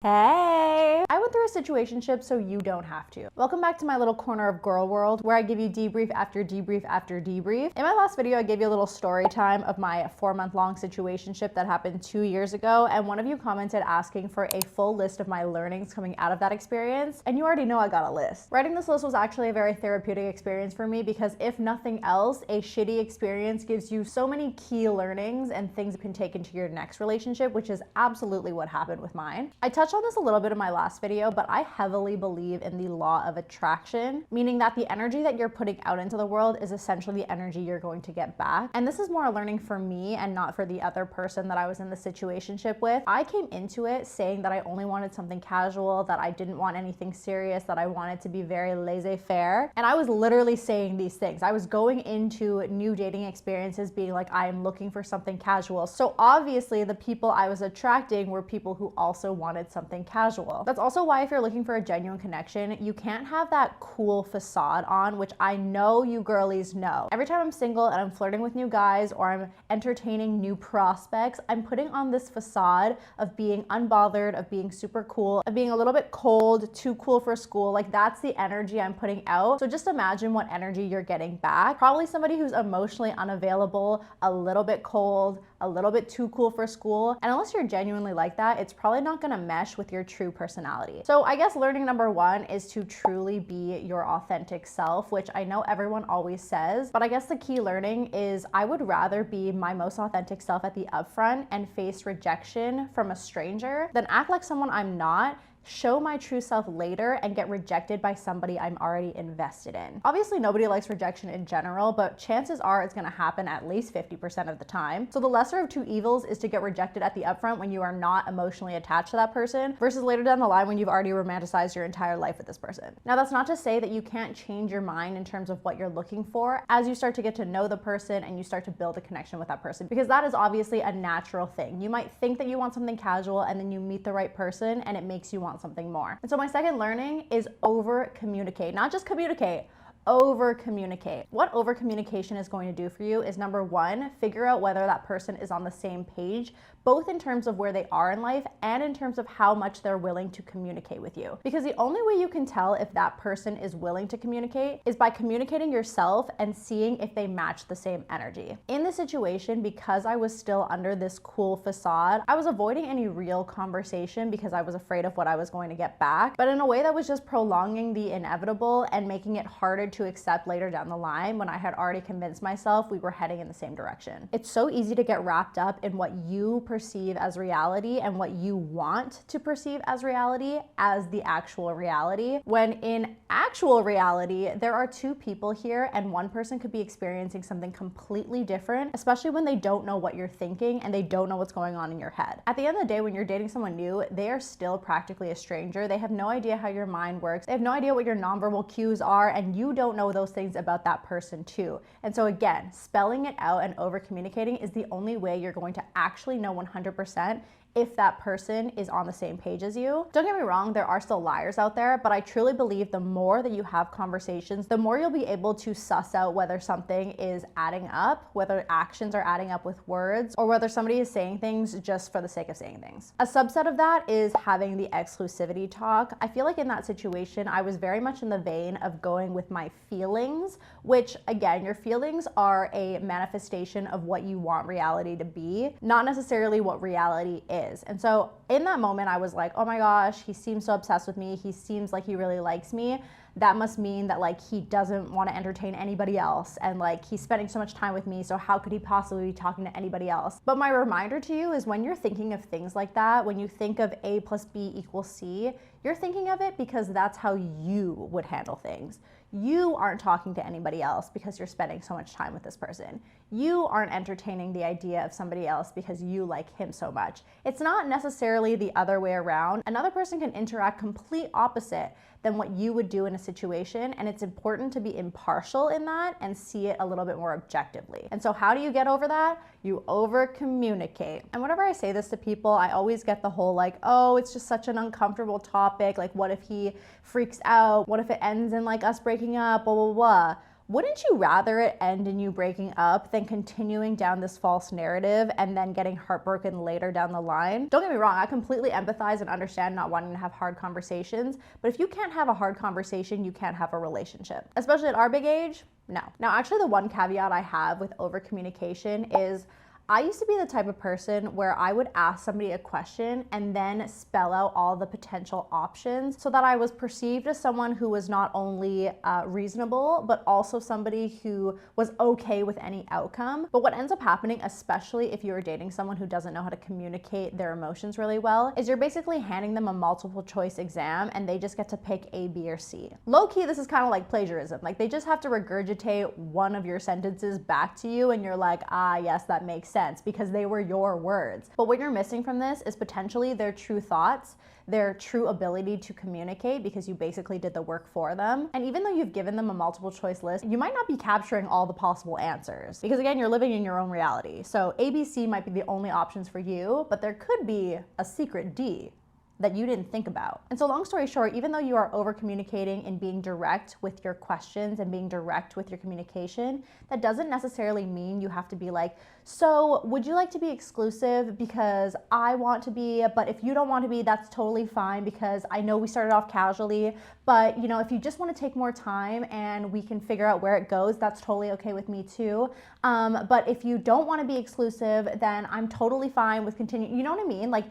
Hey! I went through a situationship so you don't have to. Welcome back to my little corner of girl world where I give you debrief after debrief after debrief. In my last video, I gave you a little story time of my 4-month-long situationship that happened 2 years ago, and one of you commented asking for a full list of my learnings coming out of that experience, and you already know I got a list. Writing this list was actually a very therapeutic experience for me because if nothing else, a shitty experience gives you so many key learnings and things you can take into your next relationship, which is absolutely what happened with mine. I touched on this a little bit in my last video, but I heavily believe in the law of attraction, meaning that the energy that you're putting out into the world is essentially the energy you're going to get back. And this is more a learning for me and not for the other person that I was in the situationship with. I came into it saying that I only wanted something casual, that I didn't want anything serious, that I wanted to be very laissez-faire. And I was literally saying these things. I was going into new dating experiences being like, I am looking for something casual. So obviously the people I was attracting were people who also wanted something casual. That's also why if you're looking for a genuine connection, you can't have that cool facade on, which I know you girlies know. Every time I'm single and I'm flirting with new guys or I'm entertaining new prospects, I'm putting on this facade of being unbothered, of being super cool, of being a little bit cold, too cool for school. Like that's the energy I'm putting out. So just imagine what energy you're getting back. Probably somebody who's emotionally unavailable, a little bit cold, a little bit too cool for school. And unless you're genuinely like that, it's probably not gonna mesh with your true personality. So I guess learning number one is to truly be your authentic self, which I know everyone always says, but I guess the key learning is I would rather be my most authentic self at the upfront and face rejection from a stranger than act like someone I'm not, show my true self later and get rejected by somebody I'm already invested in. Obviously, nobody likes rejection in general, but chances are it's gonna happen at least 50% of the time. So the lesser of two evils is to get rejected at the upfront when you are not emotionally attached to that person versus later down the line when you've already romanticized your entire life with this person. Now, that's not to say that you can't change your mind in terms of what you're looking for as you start to get to know the person and you start to build a connection with that person, because that is obviously a natural thing. You might think that you want something casual and then you meet the right person and it makes you want something more. And so my second learning is over communicate, not just communicate, over communicate. What over communication is going to do for you is number one, figure out whether that person is on the same page, both in terms of where they are in life and in terms of how much they're willing to communicate with you. Because the only way you can tell if that person is willing to communicate is by communicating yourself and seeing if they match the same energy. In this situation, because I was still under this cool facade, I was avoiding any real conversation because I was afraid of what I was going to get back, but in a way that was just prolonging the inevitable and making it harder to accept later down the line when I had already convinced myself we were heading in the same direction. It's so easy to get wrapped up in what you perceive as reality and what you want to perceive as reality as the actual reality, when in actual reality, there are two people here and one person could be experiencing something completely different, especially when they don't know what you're thinking and they don't know what's going on in your head. At the end of the day, when you're dating someone new, they are still practically a stranger. They have no idea how your mind works. They have no idea what your nonverbal cues are, and you don't know those things about that person too. And so again, spelling it out and over communicating is the only way you're going to actually know 100% if that person is on the same page as you. Don't get me wrong, there are still liars out there, but I truly believe the more that you have conversations, the more you'll be able to suss out whether something is adding up, whether actions are adding up with words, or whether somebody is saying things just for the sake of saying things. A subset of that is having the exclusivity talk. I feel like in that situation, I was very much in the vein of going with my feelings, which again, your feelings are a manifestation of what you want reality to be, not necessarily what reality is. And so in that moment, I was like, oh my gosh, he seems so obsessed with me. He seems like he really likes me. That must mean that like he doesn't want to entertain anybody else. And like he's spending so much time with me. So how could he possibly be talking to anybody else? But my reminder to you is when you're thinking of things like that, when you think of A plus B equals C, you're thinking of it because that's how you would handle things. You aren't talking to anybody else because you're spending so much time with this person. You aren't entertaining the idea of somebody else because you like him so much. It's not necessarily the other way around. Another person can interact complete opposite than what you would do in a situation, and it's important to be impartial in that and see it a little bit more objectively. And so how do you get over that? You over communicate. And whenever I say this to people, I always get the whole like, oh, it's just such an uncomfortable topic. Like, what if he freaks out? What if it ends in like us breaking up? Blah, blah, blah. wouldn't you rather it end in you breaking up than continuing down this false narrative and then getting heartbroken later down the line? Don't get me wrong, I completely empathize and understand not wanting to have hard conversations, but if you can't have a hard conversation, you can't have a relationship. Especially at our big age, no. Now, actually, the one caveat I have with over communication is I used to be the type of person where I would ask somebody a question and then spell out all the potential options so that I was perceived as someone who was not only reasonable, but also somebody who was okay with any outcome. But what ends up happening, especially if you're dating someone who doesn't know how to communicate their emotions really well, is you're basically handing them a multiple choice exam and they just get to pick A, B, or C. Low key, this is kind of like plagiarism. Like, they just have to regurgitate one of your sentences back to you and you're like, ah, yes, that makes sense, because they were your words. But what you're missing from this is potentially their true thoughts, their true ability to communicate, because you basically did the work for them. And even though you've given them a multiple choice list, you might not be capturing all the possible answers, because again, you're living in your own reality. So ABC might be the only options for you, but there could be a secret D that you didn't think about. And so long story short, even though you are over communicating and being direct with your questions and being direct with your communication, that doesn't necessarily mean you have to be like, so would you like to be exclusive because I want to be, but if you don't want to be, that's totally fine, because I know we started off casually, but you know, if you just want to take more time and we can figure out where it goes, that's totally okay with me too. But if you don't want to be exclusive, then I'm totally fine with continuing. You know what I mean? Like,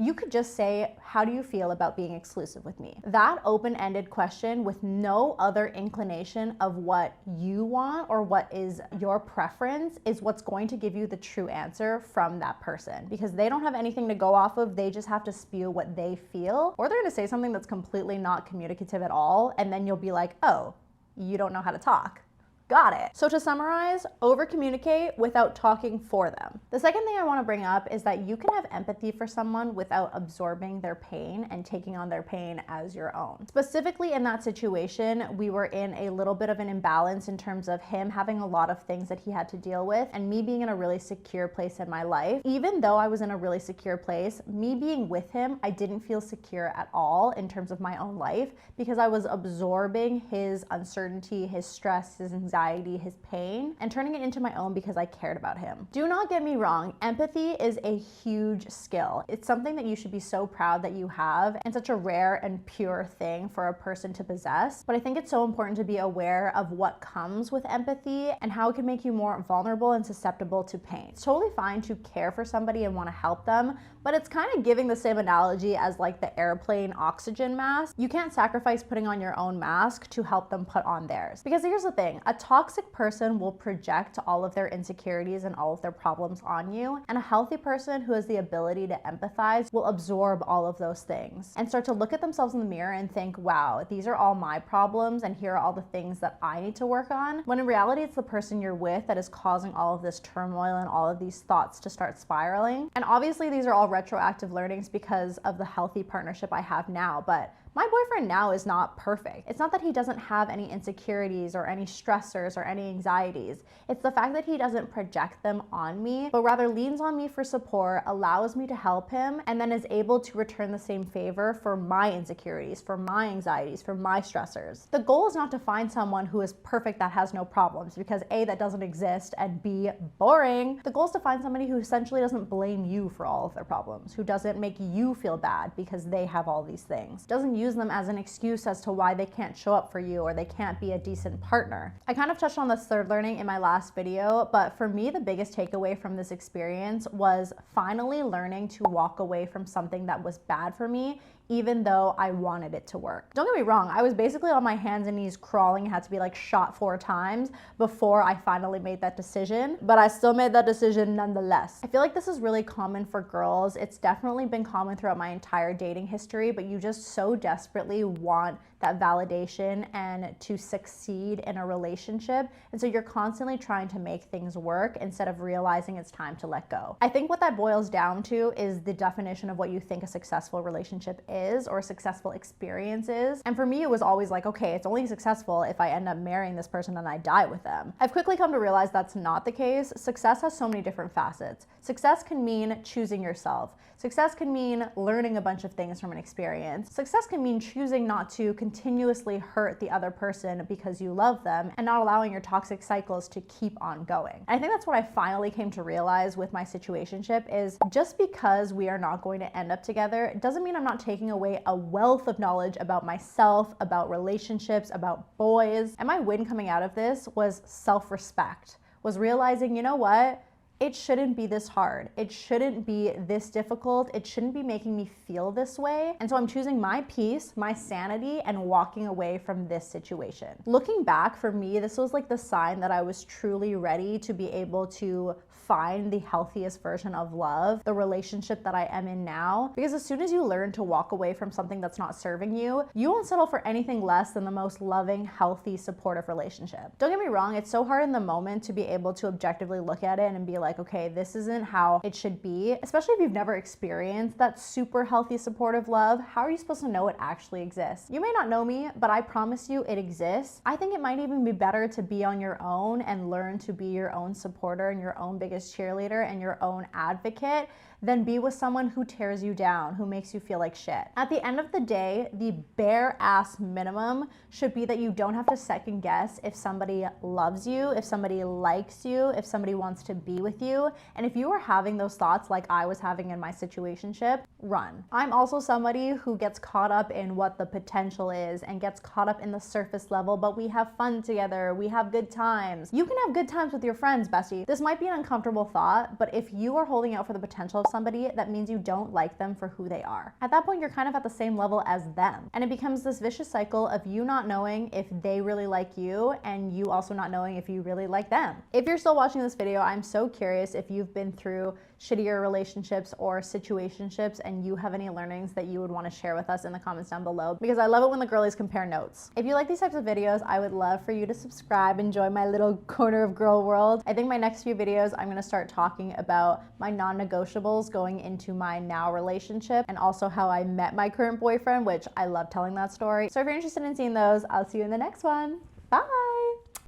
you could just say, how do you feel about being exclusive with me? That open-ended question with no other inclination of what you want or what is your preference is what's going to give you the true answer from that person, because they don't have anything to go off of. They just have to spew what they feel, or they're gonna say something that's completely not communicative at all, and then you'll be like, oh, you don't know how to talk. Got it. So to summarize, over communicate without talking for them. The second thing I want to bring up is that you can have empathy for someone without absorbing their pain and taking on their pain as your own. Specifically in that situation, we were in a little bit of an imbalance in terms of him having a lot of things that he had to deal with and me being in a really secure place in my life. Even though I was in a really secure place, me being with him, I didn't feel secure at all in terms of my own life, because I was absorbing his uncertainty, his stress, his anxiety, his pain, and turning it into my own because I cared about him. Do not get me wrong, empathy is a huge skill. It's something that you should be so proud that you have, and such a rare and pure thing for a person to possess. But I think it's so important to be aware of what comes with empathy and how it can make you more vulnerable and susceptible to pain. It's totally fine to care for somebody and want to help them, but it's kind of giving the same analogy as like the airplane oxygen mask. You can't sacrifice putting on your own mask to help them put on theirs. Because here's the thing, a toxic person will project all of their insecurities and all of their problems on you, and a healthy person who has the ability to empathize will absorb all of those things and start to look at themselves in the mirror and think, wow, these are all my problems and here are all the things that I need to work on, when in reality it's the person you're with that is causing all of this turmoil and all of these thoughts to start spiraling. And obviously these are all retroactive learnings because of the healthy partnership I have now, but my boyfriend now is not perfect. It's not that he doesn't have any insecurities or any stressors or any anxieties. It's the fact that he doesn't project them on me, but rather leans on me for support, allows me to help him, and then is able to return the same favor for my insecurities, for my anxieties, for my stressors. The goal is not to find someone who is perfect that has no problems, because A, that doesn't exist, and B, boring. The goal is to find somebody who essentially doesn't blame you for all of their problems, who doesn't make you feel bad because they have all these things, doesn't use them as an excuse as to why they can't show up for you or they can't be a decent partner. I kind of touched on this third learning in my last video, but for me, the biggest takeaway from this experience was finally learning to walk away from something that was bad for me, even though I wanted it to work. Don't get me wrong, I was basically on my hands and knees crawling, had to be like shot 4 times before I finally made that decision, but I still made that decision nonetheless. I feel like this is really common for girls. It's definitely been common throughout my entire dating history, but you just so desperately want that validation and to succeed in a relationship. And so you're constantly trying to make things work instead of realizing it's time to let go. I think what that boils down to is the definition of what you think a successful relationship is or successful experience is. And for me, it was always like, okay, it's only successful if I end up marrying this person and I die with them. I've quickly come to realize that's not the case. Success has so many different facets. Success can mean choosing yourself. Success can mean learning a bunch of things from an experience. Success can mean choosing not to continuously hurt the other person because you love them and not allowing your toxic cycles to keep on going. And I think that's what I finally came to realize with my situationship is just because we are not going to end up together, it doesn't mean I'm not taking away a wealth of knowledge about myself, about relationships, about boys. And my win coming out of this was self-respect, was realizing, you know what? It shouldn't be this hard. It shouldn't be this difficult. It shouldn't be making me feel this way. And so I'm choosing my peace, my sanity, and walking away from this situation. Looking back, for me, this was like the sign that I was truly ready to be able to find the healthiest version of love, the relationship that I am in now. Because as soon as you learn to walk away from something that's not serving you, you won't settle for anything less than the most loving, healthy, supportive relationship. Don't get me wrong, it's so hard in the moment to be able to objectively look at it and be like, okay, this isn't how it should be. Especially if you've never experienced that super healthy, supportive love, how are you supposed to know it actually exists? You may not know me, but I promise you it exists. I think it might even be better to be on your own and learn to be your own supporter and your own biggest cheerleader and your own advocate than be with someone who tears you down, who makes you feel like shit. At the end of the day, the bare ass minimum should be that you don't have to second guess if somebody loves you, if somebody likes you, if somebody wants to be with you. And if you are having those thoughts like I was having in my situationship, run. I'm also somebody who gets caught up in what the potential is and gets caught up in the surface level, but we have fun together, we have good times. You can have good times with your friends, bestie. This might be an uncomfortable thought, but if you are holding out for the potential of somebody, that means you don't like them for who they are. At that point, you're kind of at the same level as them. And it becomes this vicious cycle of you not knowing if they really like you and you also not knowing if you really like them. If you're still watching this video, I'm so curious if you've been through shittier relationships or situationships and you have any learnings that you would want to share with us in the comments down below, because I love it when the girlies compare notes. If you like these types of videos, I would love for you to subscribe and join my little corner of girl world. I think my next few videos, I'm going to start talking about my non-negotiables going into my now relationship and also how I met my current boyfriend, which I love telling that story. So if you're interested in seeing those, I'll see you in the next one. Bye!